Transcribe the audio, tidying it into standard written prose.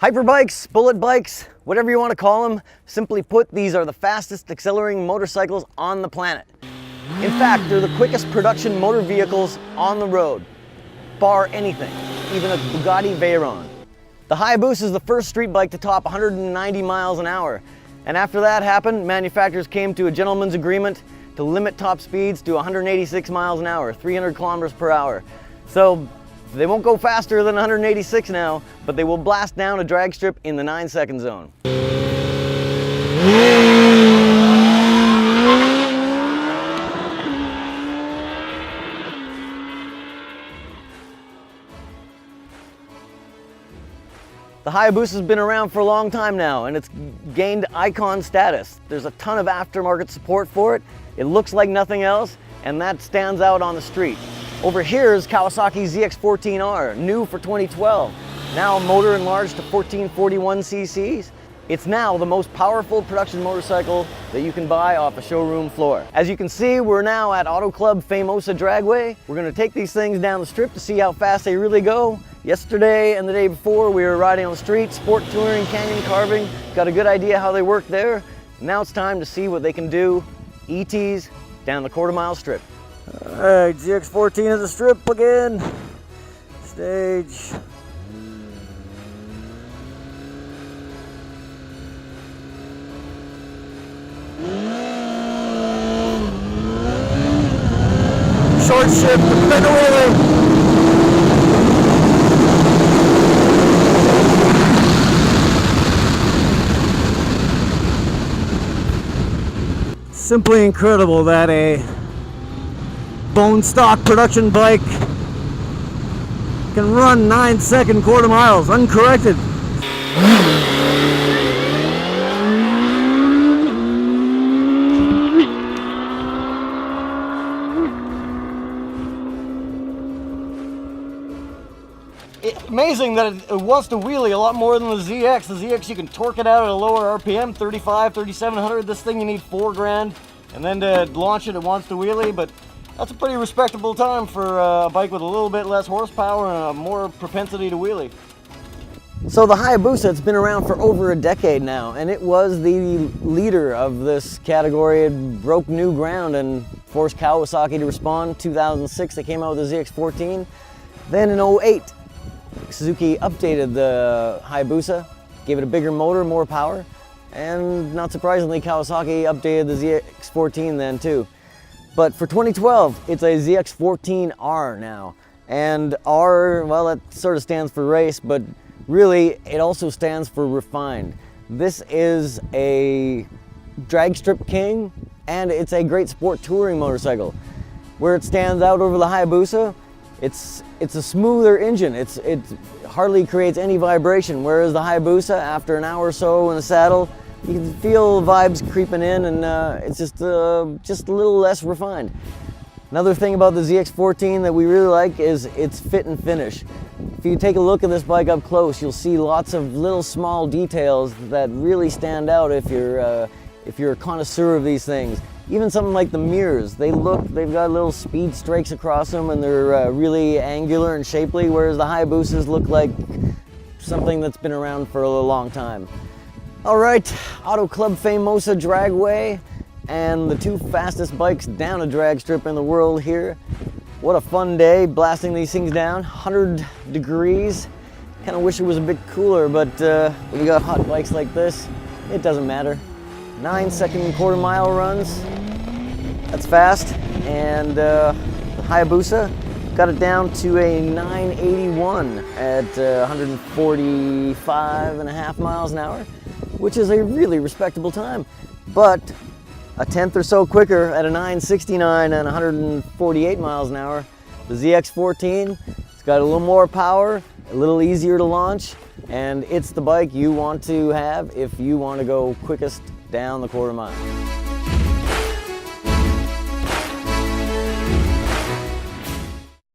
Hyperbikes, bullet bikes, whatever you want to call them, simply put, these are the fastest accelerating motorcycles on the planet. In fact, they're the quickest production motor vehicles on the road, bar anything, even a Bugatti Veyron. The Hayabusa is the first street bike to top 190 miles an hour. And after that happened, manufacturers came to a gentleman's agreement to limit top speeds to 186 miles an hour, 300 kilometers per hour. So they won't go faster than 186 now, but they will blast down a drag strip in the 9-second zone. The Hayabusa has been around for a long time now, and it's gained icon status. There's a ton of aftermarket support for it. It looks like nothing else, and that stands out on the street. Over here is Kawasaki ZX14R, new for 2012. Now motor enlarged to 1441 cc's. It's now the most powerful production motorcycle that you can buy off a showroom floor. As you can see, we're now at Auto Club Famosa Dragway. We're gonna take these things down the strip to see how fast they really go. Yesterday and the day before, we were riding on the street, sport touring, canyon carving. Got a good idea how they work there. Now it's time to see what they can do, ETs, down the quarter-mile strip. All right, ZX14 is the strip again. Stage. Short shift, bend wheelie. Simply incredible that a bone stock production bike can run 9-second quarter miles uncorrected. It's amazing that it wants to wheelie a lot more than the ZX. The ZX, you can torque it out at a lower RPM, 35, 3700. This thing you need $4 grand. And then to launch it, it wants to wheelie, but that's a pretty respectable time for a bike with a little bit less horsepower and a more propensity to wheelie. So the Hayabusa, it's been around for over a decade now, and it was the leader of this category. It broke new ground and forced Kawasaki to respond. 2006, they came out with the ZX14. Then in 2008, Suzuki updated the Hayabusa, gave it a bigger motor, more power, and not surprisingly, Kawasaki updated the ZX14 then too. But for 2012, it's a ZX14R now. And R, well, that sort of stands for race, but really it also stands for refined. This is a drag strip king, and it's a great sport touring motorcycle. Where it stands out over the Hayabusa, it's a smoother engine. It hardly creates any vibration, whereas the Hayabusa, after an hour or so in the saddle, you can feel vibes creeping in, and it's just a little less refined. Another thing about the ZX14 that we really like is its fit and finish. If you take a look at this bike up close, you'll see lots of little small details that really stand out if you're a connoisseur of these things. Even something like the mirrors, they've got little speed strakes across them, and they're really angular and shapely, whereas the Hayabusas look like something that's been around for a long time. All right, Auto Club Famosa Dragway, and the two fastest bikes down a drag strip in the world here. What a fun day blasting these things down, 100 degrees. Kind of wish it was a bit cooler, but when you got hot bikes like this, it doesn't matter. 9-second quarter-mile runs, that's fast. And the Hayabusa got it down to a 981 at 145.5 miles an hour, which is a really respectable time. But a tenth or so quicker at a 969 and 148 miles an hour. The ZX14, it's got a little more power, a little easier to launch, and it's the bike you want to have if you want to go quickest down the quarter mile.